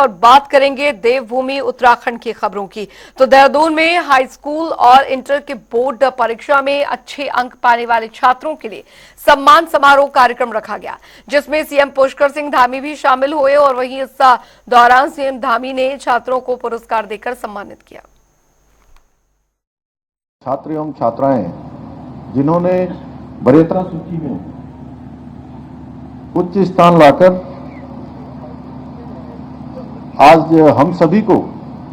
और बात करेंगे देवभूमि उत्तराखंड की खबरों की। तो देहरादून में हाई स्कूल और इंटर के बोर्ड परीक्षा में अच्छे अंक पाने वाले छात्रों के लिए सम्मान समारोह कार्यक्रम रखा गया, जिसमें सीएम पुष्कर सिंह धामी भी शामिल हुए और वहीं इस दौरान सीएम धामी ने छात्रों को पुरस्कार देकर सम्मानित किया। छात्र एवं छात्राएं जिन्होंने वरीयता सूची में उच्च स्थान लाकर आज हम सभी को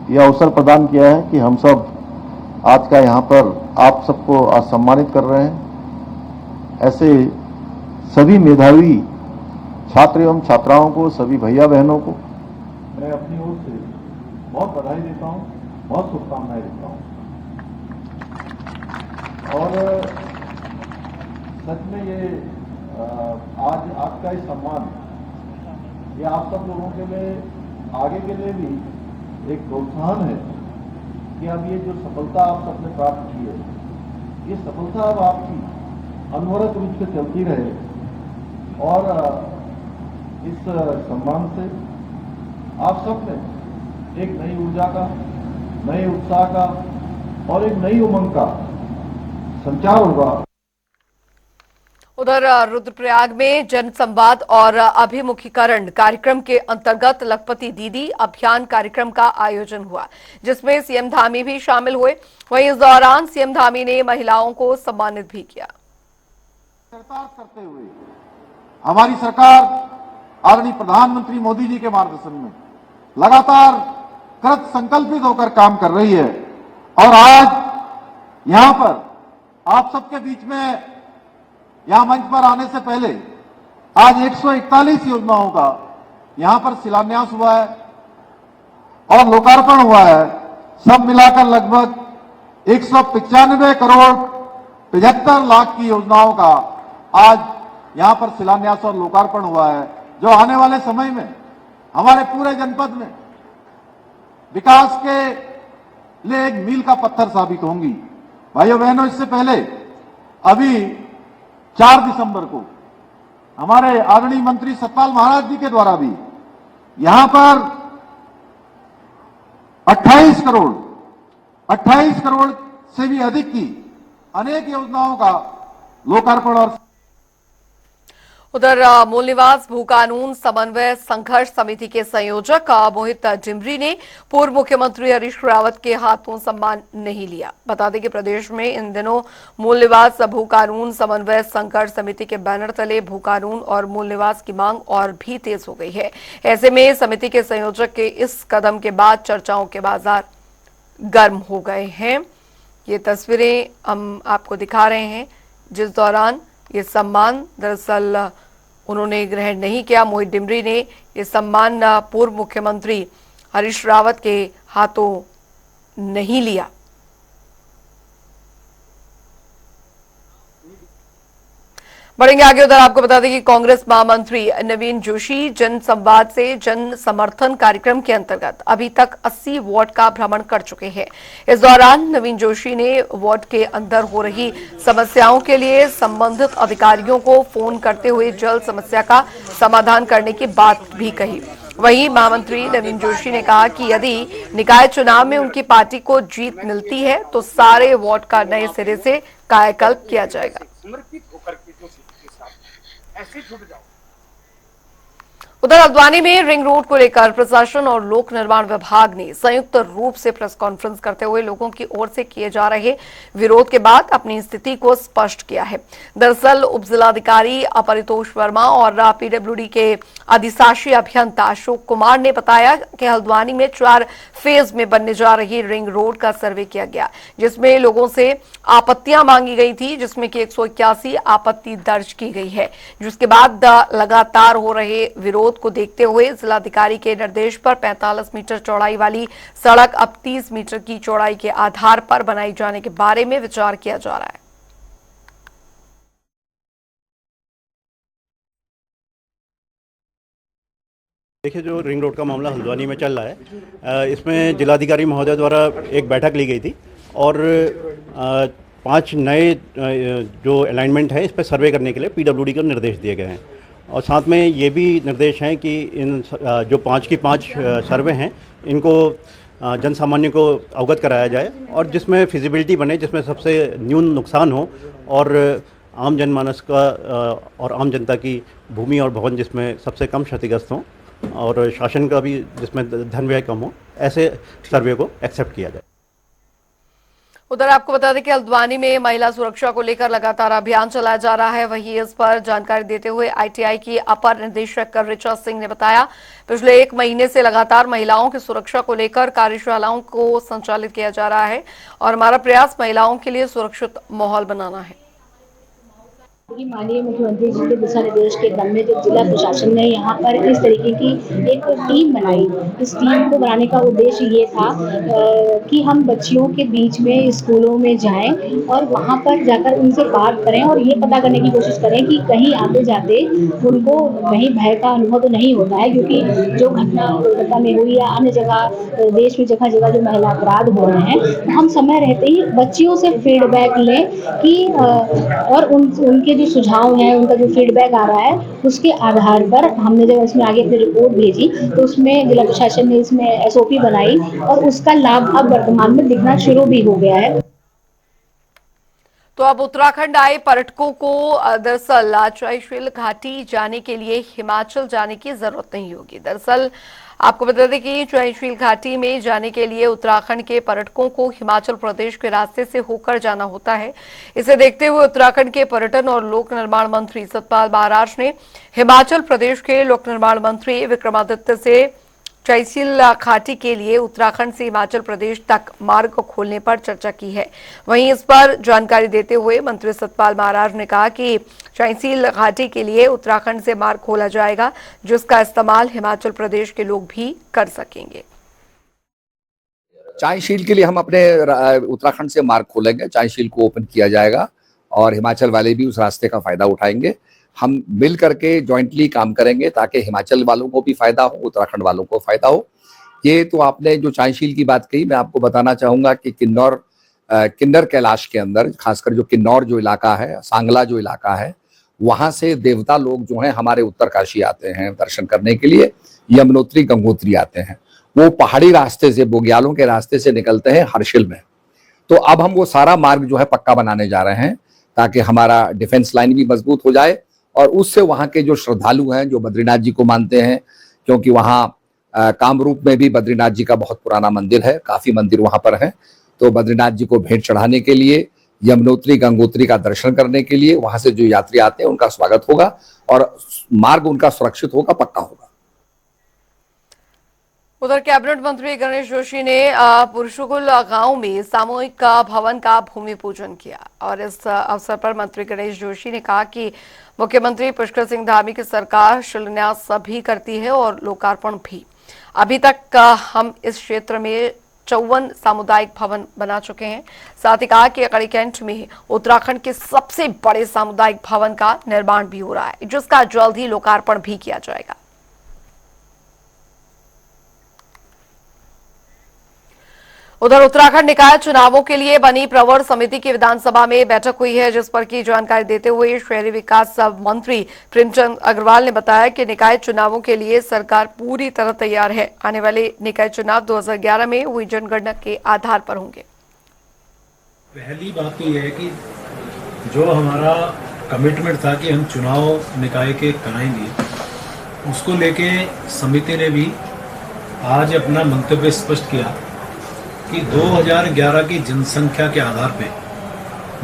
यह अवसर प्रदान किया है कि हम सब आज का यहाँ पर आप सबको आज सम्मानित कर रहे हैं। ऐसे सभी मेधावी छात्र एवं छात्राओं को, सभी भैया बहनों को मैं अपनी ओर से बहुत बधाई देता हूँ, बहुत शुभकामनाएं देता हूँ। और सच में ये आज आपका ये सम्मान ये आप सब लोगों के लिए आगे के लिए भी एक प्रोत्साहन है कि अब ये जो सफलता आप सबने प्राप्त की है, ये सफलता अब आपकी अनवरत रूप से चलती रहे और इस सम्मान से आप सबने एक नई ऊर्जा का, नए उत्साह का और एक नई उमंग का संचार होगा। उधर रुद्रप्रयाग में जन संवाद और अभिमुखीकरण कार्यक्रम के अंतर्गत लखपति दीदी अभियान कार्यक्रम का आयोजन हुआ, जिसमें सीएम धामी भी शामिल हुए। वहीं इस दौरान सीएम धामी ने महिलाओं को सम्मानित भी किया। करते हुए हमारी सरकार आदरणीय प्रधानमंत्री मोदी जी के मार्गदर्शन में लगातार कृत संकल्पित होकर काम कर रही है और आज यहां पर आप सबके बीच में यहां मंच पर आने से पहले आज 141 योजनाओं का यहां पर शिलान्यास हुआ है और लोकार्पण हुआ है। सब मिलाकर लगभग 195 करोड़ 75 लाख की योजनाओं का आज यहां पर शिलान्यास और लोकार्पण हुआ है, जो आने वाले समय में हमारे पूरे जनपद में विकास के लिए एक मील का पत्थर साबित होंगी। भाइयों बहनों, इससे पहले अभी 4 दिसंबर को हमारे आदरणीय मंत्री सतपाल महाराज जी के द्वारा भी यहां पर 28 करोड़ से भी अधिक की अनेक योजनाओं का लोकार्पण और उधर मूल निवास भू कानून समन्वय संघर्ष समिति के संयोजक मोहित डिमरी ने पूर्व मुख्यमंत्री हरीश रावत के हाथों सम्मान नहीं लिया। बता दें कि प्रदेश में इन दिनों मूल निवास भू कानून समन्वय संघर्ष समिति के बैनर तले भू कानून और मूल निवास की मांग और भी तेज हो गई है। ऐसे में समिति के संयोजक के इस कदम के बाद चर्चाओं के बाजार गर्म हो गए हैं। ये तस्वीरें हम आपको दिखा रहे हैं, जिस दौरान ये सम्मान दरअसल उन्होंने ग्रहण नहीं किया। मोहित डिमरी ने ये सम्मान पूर्व मुख्यमंत्री हरीश रावत के हाथों नहीं लिया। बढ़ेंगे आगे। उधर आपको बता दें कि कांग्रेस महामंत्री नवीन जोशी जन संवाद से जन समर्थन कार्यक्रम के अंतर्गत अभी तक 80 वार्ड का भ्रमण कर चुके हैं। इस दौरान नवीन जोशी ने वार्ड के अंदर हो रही समस्याओं के लिए संबंधित अधिकारियों को फोन करते हुए जल्द समस्या का समाधान करने की बात भी कही। वहीं महामंत्री नवीन जोशी ने कहा कि यदि निकाय चुनाव में उनकी पार्टी को जीत मिलती है तो सारे वार्ड का नए सिरे से कायाकल्प किया जाएगा। ऐसे जुड़ जाओ। उधर हल्द्वानी में रिंग रोड को लेकर प्रशासन और लोक निर्माण विभाग ने संयुक्त रूप से प्रेस कॉन्फ्रेंस करते हुए लोगों की ओर से किए जा रहे विरोध के बाद अपनी स्थिति को स्पष्ट किया है। दरअसल उपजिलाधिकारी अपरितोष वर्मा और पीडब्ल्यूडी के अधिशासी अभियंता अशोक कुमार ने बताया कि हल्द्वानी में 4 फेज में बनने जा रही रिंग रोड का सर्वे किया गया, जिसमें लोगों से आपत्तियां मांगी गई थी, जिसमें कि 181 आपत्ति दर्ज की गई है। जिसके बाद लगातार हो रहे विरोध को देखते हुए जिलाधिकारी के निर्देश पर 45 मीटर चौड़ाई वाली सड़क अब 30 मीटर की चौड़ाई के आधार पर बनाई जाने के बारे में विचार किया जा रहा है। देखिए, जो रिंग रोड का मामला हल्द्वानी में चल रहा है, इसमें जिलाधिकारी महोदय द्वारा एक बैठक ली गई थी और 5 नए जो अलाइनमेंट है इस पर सर्वे करने के लिए पीडब्ल्यूडी को निर्देश दिए गए हैं और साथ में ये भी निर्देश हैं कि इन जो 5 की 5 सर्वे हैं इनको जन सामान्य को अवगत कराया जाए और जिसमें फिजिबिलिटी बने, जिसमें सबसे न्यून नुकसान हो और आम जनमानस का और आम जनता की भूमि और भवन जिसमें सबसे कम क्षतिग्रस्त हों और शासन का भी जिसमें धन व्यय कम हो, ऐसे सर्वे को एक्सेप्ट किया जाए। उधर आपको बता दें कि हल्द्वानी में महिला सुरक्षा को लेकर लगातार अभियान चलाया जा रहा है। वहीं इस पर जानकारी देते हुए आईटीआई की अपर निदेशक ऋचा सिंह ने बताया, पिछले 1 महीने से लगातार महिलाओं की सुरक्षा को लेकर कार्यशालाओं को संचालित किया जा रहा है और हमारा प्रयास महिलाओं के लिए सुरक्षित माहौल बनाना है। माननीय मुख्यमंत्री जी के दिशा निर्देश के क्रम में जो जिला प्रशासन ने यहाँ पर इस तरीके की एक टीम बनाई। इस टीम को बनाने का उद्देश्य ये था कि हम बच्चियों के बीच में स्कूलों में जाएं और वहाँ पर जाकर उनसे बात करें और ये पता करने की कोशिश करें कि कहीं आते जाते उनको कहीं भय का अनुभव तो नहीं होता है, क्योंकि जो घटना कोलकाता में हुई या अन्य जगह देश में जगह जगह जो महिला अपराध हो रहे हैं, तो हम समय रहते ही बच्चियों से फीडबैक लें कि और उनके जो सुझाव हैं, उनका जो फीडबैक आ रहा है, उसके आधार पर हमने जब इसमें आगे अपनी रिपोर्ट भेजी तो उसमें जिला प्रशासन ने इसमें एसओपी बनाई और उसका लाभ अब वर्तमान में दिखना शुरू भी हो गया है। तो अब उत्तराखंड आए पर्यटकों को दरअसल चैशील घाटी जाने के लिए हिमाचल जाने की जरूरत नहीं होगी। दरअसल आपको बता दें कि चैशील घाटी में जाने के लिए उत्तराखंड के पर्यटकों को हिमाचल प्रदेश के रास्ते से होकर जाना होता है। इसे देखते हुए उत्तराखंड के पर्यटन और लोक निर्माण मंत्री सतपाल महाराज ने हिमाचल प्रदेश के लोक निर्माण मंत्री विक्रमादित्य से चैशील घाटी के लिए उत्तराखंड से हिमाचल प्रदेश तक मार्ग खोलने पर चर्चा की है। वहीं इस पर जानकारी देते हुए मंत्री सतपाल महाराज ने कहा कि चैशील घाटी के लिए उत्तराखंड से मार्ग खोला जाएगा, जिसका इस्तेमाल हिमाचल प्रदेश के लोग भी कर सकेंगे। चैशील के लिए हम अपने उत्तराखंड से मार्ग खोलेंगे, चैशील को ओपन किया जाएगा और हिमाचल वाले भी उस रास्ते का फायदा उठाएंगे। हम मिल करके जॉइंटली काम करेंगे ताकि हिमाचल वालों को भी फायदा हो, उत्तराखंड वालों को फायदा हो। ये तो आपने जो चैशील की बात कही, मैं आपको बताना चाहूंगा कि किन्नर कैलाश के अंदर, खासकर जो किन्नौर जो इलाका है, सांगला जो इलाका है, वहां से देवता लोग जो हैं हमारे उत्तरकाशी आते हैं दर्शन करने के लिए। यमुनोत्री गंगोत्री आते हैं, वो पहाड़ी रास्ते से, बोग्यालों के रास्ते से निकलते हैं हर्षिल में। तो अब हम वो सारा मार्ग जो है पक्का बनाने जा रहे हैं ताकि हमारा डिफेंस लाइन भी मजबूत हो जाए और उससे वहाँ के जो श्रद्धालु हैं, जो बद्रीनाथ जी को मानते हैं, क्योंकि वहाँ कामरूप में भी बद्रीनाथ जी का बहुत पुराना मंदिर है, काफी मंदिर वहाँ पर हैं, तो बद्रीनाथ जी को भेंट चढ़ाने के लिए, यमुनोत्री गंगोत्री का दर्शन करने के लिए वहां से जो यात्री आते हैं उनका स्वागत होगा और मार्ग उनका सुरक्षित होगा, पक्का होगा। उधर कैबिनेट मंत्री गणेश जोशी ने पुरुषोकुल गांव में सामूहिक भवन का भूमि पूजन किया और इस अवसर पर मंत्री गणेश जोशी ने कहा कि मुख्यमंत्री पुष्कर सिंह धामी की सरकार शिलान्यास भी करती है और लोकार्पण भी। अभी तक हम इस क्षेत्र में 54 सामुदायिक भवन बना चुके हैं। साथ ही कहा कि अकड़ी कैंट में उत्तराखंड के सबसे बड़े सामुदायिक भवन का निर्माण भी हो रहा है, जिसका जल्द ही लोकार्पण भी किया जाएगा। उधर उत्तराखंड निकाय चुनावों के लिए बनी प्रवर समिति की विधानसभा में बैठक हुई है, जिस पर की जानकारी देते हुए शहरी विकास मंत्री प्रेमचंद अग्रवाल ने बताया कि निकाय चुनावों के लिए सरकार पूरी तरह तैयार है। आने वाले निकाय चुनाव 2011 में हुई जनगणना के आधार पर होंगे। पहली बात तो यह है कि जो हमारा कमिटमेंट था कि हम चुनाव निकाय के कराएंगे, उसको लेके समिति ने भी आज अपना मंतव्य स्पष्ट किया कि 2011 की जनसंख्या के आधार पे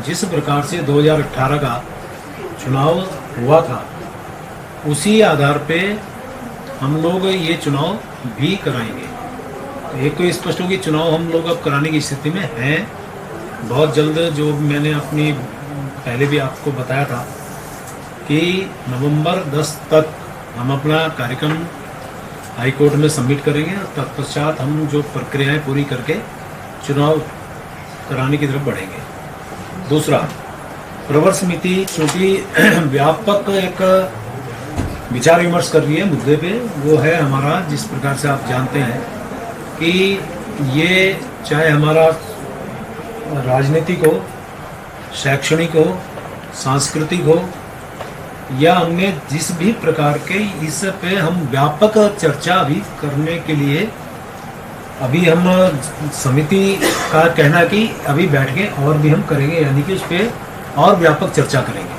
जिस प्रकार से 2018 का चुनाव हुआ था, उसी आधार पे हम लोग ये चुनाव भी कराएंगे। तो एक तो स्पष्ट हो कि चुनाव हम लोग अब कराने की स्थिति में हैं बहुत जल्द। जो मैंने अपनी पहले भी आपको बताया था कि नवंबर 10 तक हम अपना कार्यक्रम हाई कोर्ट में सबमिट करेंगे और तत्पश्चात हम जो प्रक्रियाएं पूरी करके चुनाव कराने की तरफ बढ़ेंगे। दूसरा, प्रवर समिति चूंकि व्यापक एक विचार विमर्श कर रही है मुद्दे पे, वो है हमारा, जिस प्रकार से आप जानते हैं कि ये चाहे हमारा राजनीतिक हो, शैक्षणिक हो, सांस्कृतिक हो या अन्य जिस भी प्रकार के इस पे हम व्यापक चर्चा अभी करने के लिए अभी हम समिति का कहना है कि अभी बैठ के और भी हम करेंगे, यानी कि उस पे और व्यापक चर्चा करेंगे।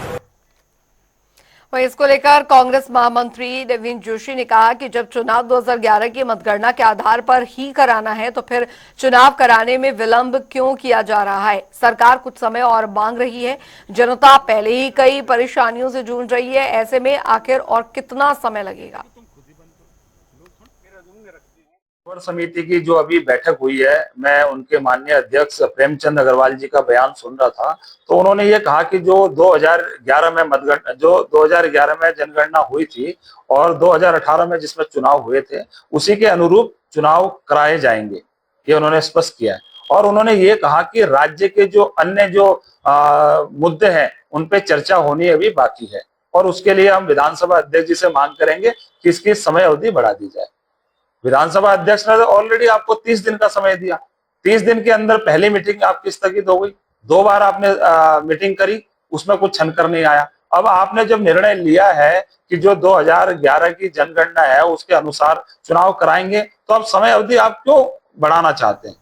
वहीं इसको लेकर कांग्रेस महामंत्री नवीन जोशी ने कहा कि जब चुनाव 2011 की मतगणना के आधार पर ही कराना है तो फिर चुनाव कराने में विलंब क्यों किया जा रहा है। सरकार कुछ समय और मांग रही है, जनता पहले ही कई परेशानियों से जूझ रही है, ऐसे में आखिर और कितना समय लगेगा। समिति की जो अभी बैठक हुई है, मैं उनके माननीय अध्यक्ष प्रेमचंद अग्रवाल जी का बयान सुन रहा था, तो उन्होंने ये कहा कि जो 2011 में जनगणना हुई थी और 2018 में जिसमें चुनाव हुए थे, उसी के अनुरूप चुनाव कराए जाएंगे, ये उन्होंने स्पष्ट किया है। और उन्होंने ये कहा कि राज्य के जो अन्य जो मुद्दे हैं उन पे चर्चा होनी अभी बाकी है और उसके लिए हम विधानसभा अध्यक्ष जी से मांग करेंगे कि इसकी समय अवधि बढ़ा दी जाए। विधानसभा अध्यक्ष ने ऑलरेडी आपको 30 दिन का समय दिया, 30 दिन के अंदर पहली मीटिंग आपकी स्थगित हो गई, 2 बार आपने मीटिंग करी, उसमें कुछ छनकर नहीं आया। अब आपने जब निर्णय लिया है कि जो 2011 की जनगणना है उसके अनुसार चुनाव कराएंगे, तो अब समय अवधि आप क्यों बढ़ाना चाहते हैं?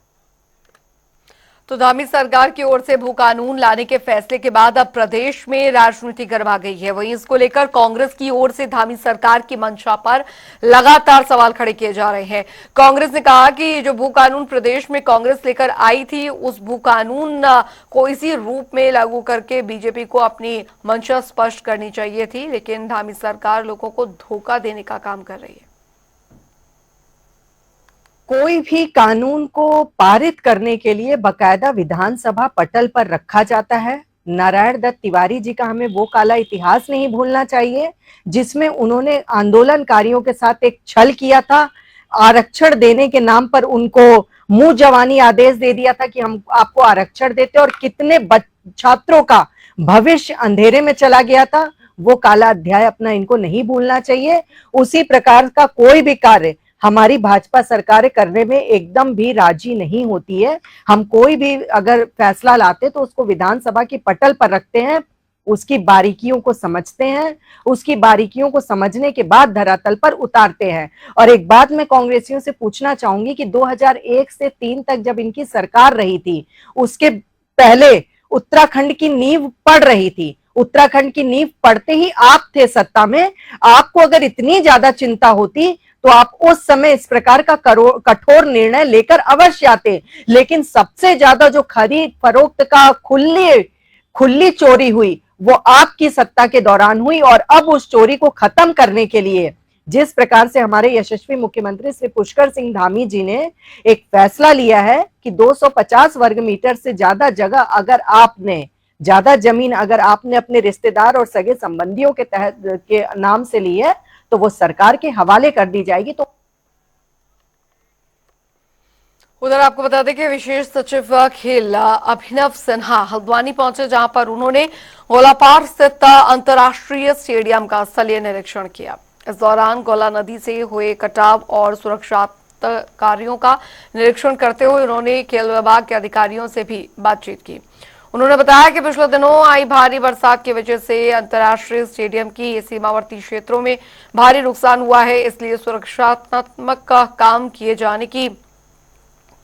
तो धामी सरकार की ओर से भू कानून लाने के फैसले के बाद अब प्रदेश में राजनीति गरमा गई है। वहीं इसको लेकर कांग्रेस की ओर से धामी सरकार की मंशा पर लगातार सवाल खड़े किए जा रहे हैं। कांग्रेस ने कहा कि जो भू कानून प्रदेश में कांग्रेस लेकर आई थी, उस भू कानून को इसी रूप में लागू करके बीजेपी को अपनी मंशा स्पष्ट करनी चाहिए थी, लेकिन धामी सरकार लोगों को धोखा देने का काम कर रही है। कोई भी कानून को पारित करने के लिए बकायदा विधानसभा पटल पर रखा जाता है। नारायण दत्त तिवारी जी का हमें वो काला इतिहास नहीं भूलना चाहिए जिसमें उन्होंने आंदोलनकारियों के साथ एक छल किया था, आरक्षण देने के नाम पर उनको मुंह जवानी आदेश दे दिया था कि हम आपको आरक्षण देते, और कितने छात्रों का भविष्य अंधेरे में चला गया था। वो काला अध्याय अपना इनको नहीं भूलना चाहिए। उसी प्रकार का कोई भी कार्य हमारी भाजपा सरकार करने में एकदम भी राजी नहीं होती है। हम कोई भी अगर फैसला लाते तो उसको विधानसभा की पटल पर रखते हैं, उसकी बारीकियों को समझते हैं, उसकी बारीकियों को समझने के बाद धरातल पर उतारते हैं। और एक बात मैं कांग्रेसियों से पूछना चाहूंगी कि 2001 से 3 तक जब इनकी सरकार रही थी, उसके पहले उत्तराखंड की नींव पड़ रही थी। उत्तराखंड की नींव पड़ते ही आप थे सत्ता में। आपको अगर इतनी ज्यादा चिंता होती तो आप उस समय इस प्रकार का कठोर निर्णय लेकर अवश्य आते। लेकिन सबसे ज्यादा जो खरीद फरोख्त का खुली चोरी हुई वो आपकी सत्ता के दौरान हुई। और अब उस चोरी को खत्म करने के लिए जिस प्रकार से हमारे यशस्वी मुख्यमंत्री श्री पुष्कर सिंह धामी जी ने एक फैसला लिया है कि 250 वर्ग मीटर से ज्यादा जगह अगर आपने ज्यादा जमीन अगर आपने अपने रिश्तेदार और सगे संबंधियों के तहत के नाम से ली है तो वो सरकार के हवाले कर दी जाएगी। तो उधर आपको बता दें कि विशेष सचिव खेल अभिनव सिन्हा हल्द्वानी पहुंचे, जहां पर उन्होंने गोलापार स्थित अंतर्राष्ट्रीय स्टेडियम का स्थलीय निरीक्षण किया। इस दौरान गोला नदी से हुए कटाव और सुरक्षा कार्यों का निरीक्षण करते हुए उन्होंने खेल विभाग के अधिकारियों से भी बातचीत की। उन्होंने बताया कि पिछले दिनों आई भारी बरसात की वजह से अंतर्राष्ट्रीय स्टेडियम की सीमावर्ती क्षेत्रों में भारी नुकसान हुआ है, इसलिए सुरक्षात्मक काम किए जाने की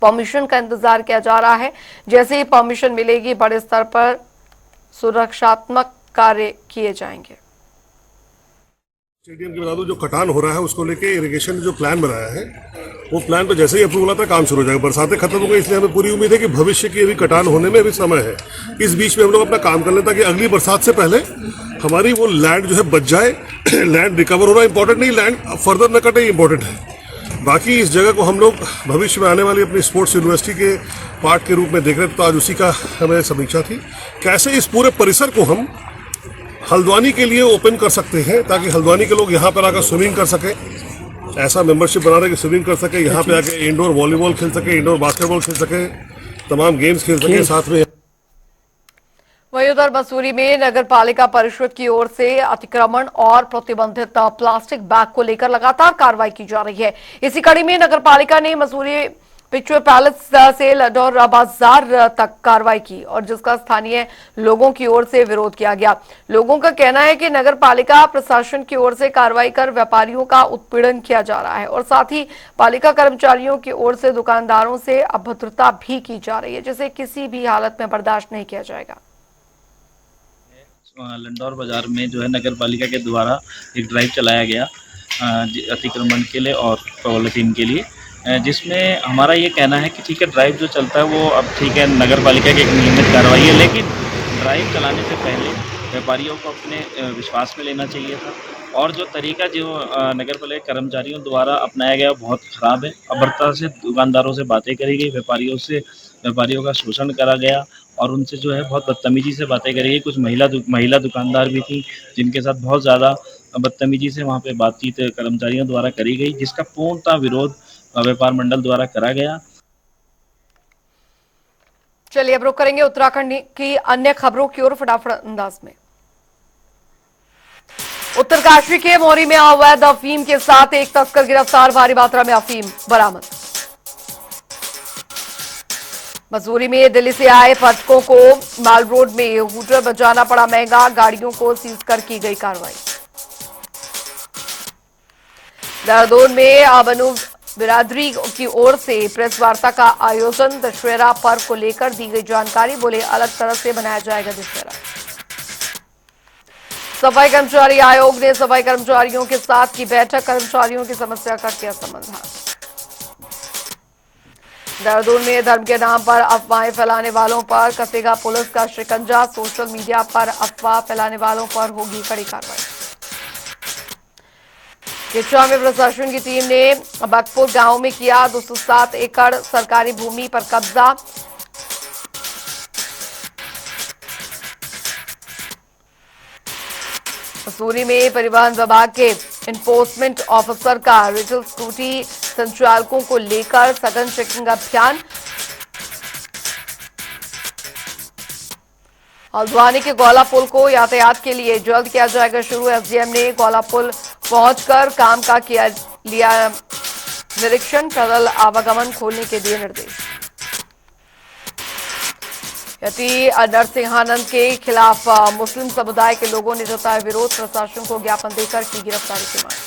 परमिशन का इंतजार किया जा रहा है। जैसे ही परमिशन मिलेगी, बड़े स्तर पर सुरक्षात्मक कार्य किए जाएंगे। स्टेडियम की बता दो, जो कटान हो रहा है उसको लेके इरिगेशन ने जो प्लान बनाया है, वो प्लान पे जैसे ही अप्रूवल आता है काम शुरू हो जाएगा। बरसातें खत्म हो गई, इसलिए हमें पूरी उम्मीद है कि भविष्य की अभी कटान होने में अभी समय है। इस बीच में हम लोग अपना काम कर लें ताकि अगली बरसात से पहले हमारी वो लैंड जो है बच जाए। लैंड रिकवर होना इंपॉर्टेंट नहीं, लैंड फर्दर न कटे इंपॉर्टेंट है। बाकी इस जगह को हम लोग भविष्य में आने वाली अपनी स्पोर्ट्स यूनिवर्सिटी के पार्ट के रूप में देख रहे थे, तो आज उसी का हमें समीक्षा थी। कैसे इस पूरे परिसर को हम हल्द्वानी के लिए ओपन कर सकते हैं ताकि हल्द्वानी के लोग यहाँ पर आकर स्विमिंग कर सके, ऐसा मेंबरशिप बना रहे कि स्विमिंग कर सके, यहाँ पे आके इंडोर वॉलीबॉल खेल सके, इंडोर बास्केटबॉल खेल सके, तमाम गेम्स खेल सके साथ में। वहीं उधर मसूरी में नगर पालिका परिषद की ओर से अतिक्रमण और प्रतिबंधित प्लास्टिक बैग को लेकर लगातार कार्रवाई की जा रही है। इसी कड़ी में नगर पालिका ने मसूरी पिक्चर पैलेस से लडौर बाजार तक कार्रवाई की और जिसका स्थानीय लोगों की ओर से विरोध किया गया। लोगों का कहना है कि नगर पालिका प्रशासन की ओर से कार्रवाई कर व्यापारियों का उत्पीड़न किया जा रहा है और साथ ही पालिका कर्मचारियों की ओर से दुकानदारों से अभद्रता भी की जा रही है, जिसे किसी भी हालत में बर्दाश्त नहीं किया जाएगा। लंडौर बाजार में जो है नगर पालिका के द्वारा एक ड्राइव चलाया गया अतिक्रमण के लिए और पॉलीथीन के लिए, जिसमें हमारा ये कहना है कि ठीक है, ड्राइव जो चलता है वो अब ठीक है, नगर पालिका की एक नियमित कार्रवाई है, लेकिन ड्राइव चलाने से पहले व्यापारियों को अपने विश्वास में लेना चाहिए था। और जो तरीका जो नगर पालिका कर्मचारियों द्वारा अपनाया गया बहुत ख़राब है। अभद्रता से दुकानदारों से बातें करी गई, व्यापारियों का शोषण करा गया और उनसे जो है बहुत बदतमीजी से बातें करी गई। कुछ महिला दुकानदार भी थी जिनके साथ बहुत ज़्यादा बदतमीजी से वहाँ पे बातचीत कर्मचारियों द्वारा करी गई, जिसका पूर्णतः विरोध व्यापार मंडल द्वारा करा गया। चलिए अब रुक करेंगे उत्तराखंड की अन्य खबरों की ओर फटाफट अंदाज में। उत्तरकाशी के मौरी में अवैध अफीम के साथ एक तस्कर गिरफ्तार, भारी मात्रा में अफीम बरामद। मसूरी में दिल्ली से आए पर्यटकों को माल रोड में हूटर बजाना पड़ा महंगा, गाड़ियों को सीज कर की गई कार्रवाई। देहरादून में अबनू बिरादरी की ओर से प्रेस वार्ता का आयोजन, दशहरा पर्व को लेकर दी गई जानकारी, बोले अलग तरह से मनाया जाएगा दशहरा। सफाई कर्मचारी आयोग ने सफाई कर्मचारियों के साथ की बैठक, कर्मचारियों की समस्या का किया समाधान। देहरादून में धर्म के नाम पर अफवाहें फैलाने वालों पर कसेगा पुलिस का शिकंजा, सोशल मीडिया पर अफवाह फैलाने वालों पर होगी कड़ी कार्रवाई। किच्चा में प्रशासन की टीम ने बकपुर गांव में किया 207 एकड़ सरकारी भूमि पर कब्जा। मसूरी में परिवहन विभाग के एनफोर्समेंट ऑफिसर का रिटेल स्कूटी संचालकों को लेकर सघन चेकिंग अभियान। हल्द्वानी के गौला पुल को यातायात के लिए जल्द किया जाएगा शुरू, एसडीएम ने गौला पुल पहुंचकर काम का लिया निरीक्षण, पैदल आवागमन खोलने के दिए निर्देश। यति नरसिंहानंद के खिलाफ मुस्लिम समुदाय के लोगों ने जताया विरोध, प्रशासन को ज्ञापन देकर की गिरफ्तारी की मांग।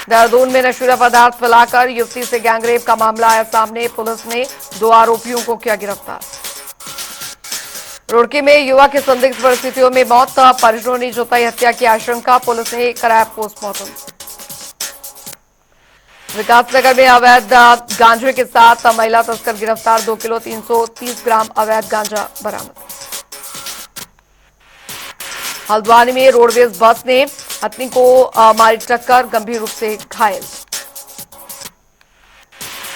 देहरादून में नशीला पदार्थ फैलाकर युवती से गैंगरेप का मामला आया सामने, पुलिस ने 2 आरोपियों को किया गिरफ्तार। रुड़की में युवा की संदिग्ध परिस्थितियों में मौत, परिजनों ने जताई हत्या की आशंका, पुलिस ने कराया पोस्टमार्टम। विकासनगर में अवैध गांजे के साथ महिला तस्कर गिरफ्तार, 2 किलो 330 ग्राम अवैध गांजा बरामद। हल्द्वानी में रोडवेज बस ने पत्नी को मारी टक्कर, गंभीर रूप से घायल।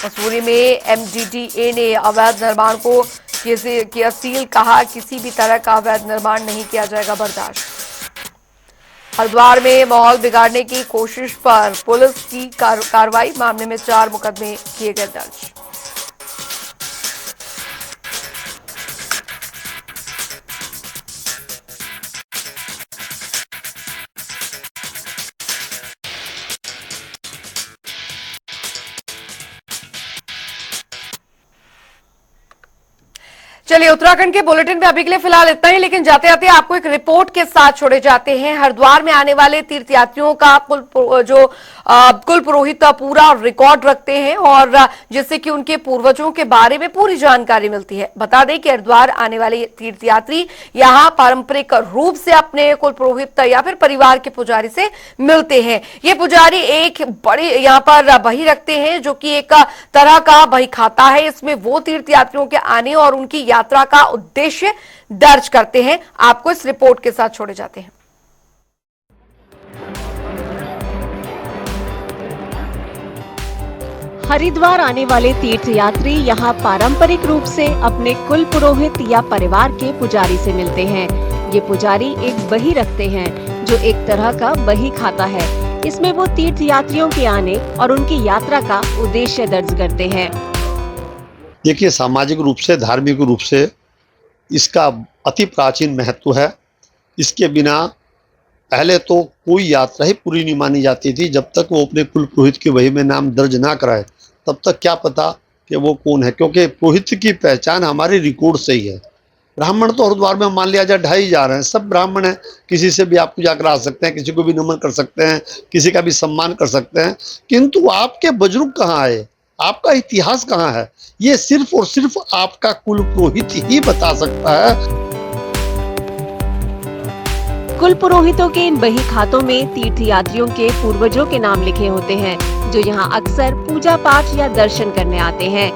मसूरी में एमडीडीए ने अवैध निर्माण को किया सील, कहा किसी भी तरह का अवैध निर्माण नहीं किया जाएगा बर्दाश्त। हरिद्वार में माहौल बिगाड़ने की कोशिश पर पुलिस की कार्रवाई, मामले में 4 मुकदमे किए गए दर्ज। चलिए उत्तराखंड के बुलेटिन में अभी के लिए फिलहाल इतना ही, लेकिन जाते जाते आपको एक रिपोर्ट के साथ छोड़े जाते हैं। हरिद्वार में आने वाले तीर्थयात्रियों का कुल पुरोहित पूरा रिकॉर्ड रखते हैं और जिससे कि उनके पूर्वजों के बारे में पूरी जानकारी मिलती है। बता दें कि हरिद्वार आने वाले तीर्थयात्री यहां पारंपरिक रूप से अपने कुल पुरोहित या फिर परिवार के पुजारी से मिलते हैं। ये पुजारी एक बड़ी यहां पर बही रखते हैं जो कि एक तरह का बही खाता है। इसमें वो तीर्थयात्रियों के आने और उनकी यात्रा का उद्देश्य दर्ज करते हैं। आपको इस रिपोर्ट के साथ छोड़े जाते हैं। हरिद्वार आने वाले तीर्थयात्री यहाँ पारंपरिक रूप से अपने कुल पुरोहित या परिवार के पुजारी से मिलते हैं। ये पुजारी एक बही रखते हैं जो एक तरह का बही खाता है। इसमें वो तीर्थयात्रियों के आने और उनकी यात्रा का उद्देश्य दर्ज करते हैं। देखिए, सामाजिक रूप से, धार्मिक रूप से इसका अति प्राचीन महत्व है। इसके बिना पहले तो कोई यात्रा ही पूरी नहीं मानी जाती थी जब तक वो अपने कुल पुरोहित की बही में नाम दर्ज ना कराए, तब तक क्या पता कि वो कौन है, क्योंकि पुरोहित की पहचान हमारे रिकॉर्ड से ही है। ब्राह्मण तो हरिद्वार में मान लिया जाए 2,500 हैं, सब ब्राह्मण हैं, किसी से भी आप पूजा करा सकते हैं, किसी को भी नमन कर सकते हैं, किसी का भी सम्मान कर सकते हैं, किंतु आपके बुजुर्ग कहाँ आए, आपका इतिहास कहाँ है, ये सिर्फ और सिर्फ आपका कुल पुरोहित ही बता सकता है। कुल पुरोहितों के इन बही खातों में तीर्थयात्रियों के पूर्वजों के नाम लिखे होते हैं, जो यहाँ अक्सर पूजा पाठ या दर्शन करने आते हैं।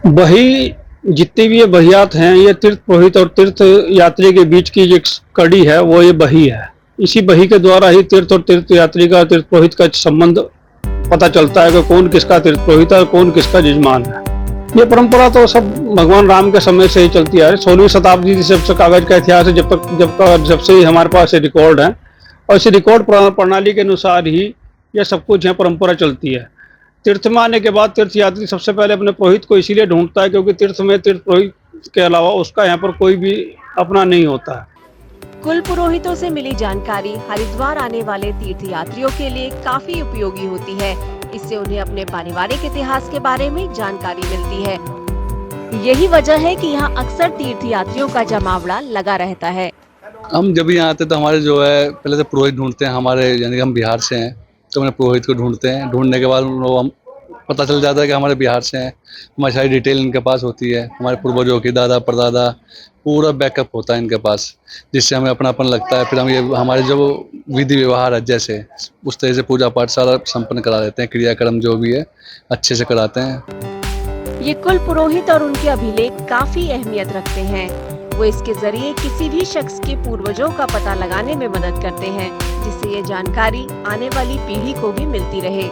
बही जितनी भी ये बहियात हैं, ये तीर्थ पुरोहित और तीर्थ यात्री के बीच की जो कड़ी है वो ये बही है। इसी बही के द्वारा ही तीर्थ और तीर्थ यात्री का, तीर्थ पुरोहित का संबंध पता चलता है कि कौन किसका तीर्थ पुरोहित है और कौन किसका यजमान है। ये परंपरा तो सब भगवान राम के समय से ही चलती आ रही है। 16वीं शताब्दी से कागज का इतिहास है, जब से ही हमारे पास रिकॉर्ड है, और इसी रिकॉर्ड प्रणाली के अनुसार ही यह सब कुछ यहाँ परंपरा चलती है। तीर्थ में आने के बाद तीर्थयात्री सबसे पहले अपने पुरोहित को इसीलिए ढूंढता है क्योंकि तीर्थ में तीर्थ पुरोहित के अलावा उसका यहाँ पर कोई भी अपना नहीं होता है। कुल पुरोहितों से मिली जानकारी हरिद्वार आने वाले तीर्थयात्रियों के लिए काफी उपयोगी होती है। इससे उन्हें अपने पारिवारिक इतिहास के बारे में जानकारी मिलती है। यही वजह है कि यहाँ अक्सर तीर्थयात्रियों का जमावड़ा लगा रहता है। हम जब यहाँ आते तो हमारे जो है पहले तो पुरोहित ढूंढते हैं, हमारे यानी कि हम बिहार से हैं तो हमने पुरोहित को ढूंढते हैं। ढूंढने के बाद हम पता चल जाता है कि हमारे बिहार से हैं, हमारी सारी डिटेल इनके पास होती है, हमारे पूर्वजों की, दादा परदादा, पूरा बैकअप होता है इनके पास, जिससे हमें अपनापन लगता है। फिर हम ये हमारे जो विधि व्यवहार है जैसे उस तरह से पूजा पाठ सारा संपन्न करा देते हैं, क्रियाक्रम जो भी है अच्छे से कराते हैं। ये कुल पुरोहित और उनके अभिलेख काफी अहमियत रखते हैं। वो इसके जरिए किसी भी शख्स के पूर्वजों का पता लगाने में मदद करते हैं, जिससे ये जानकारी आने वाली पीढ़ी को भी मिलती रहे।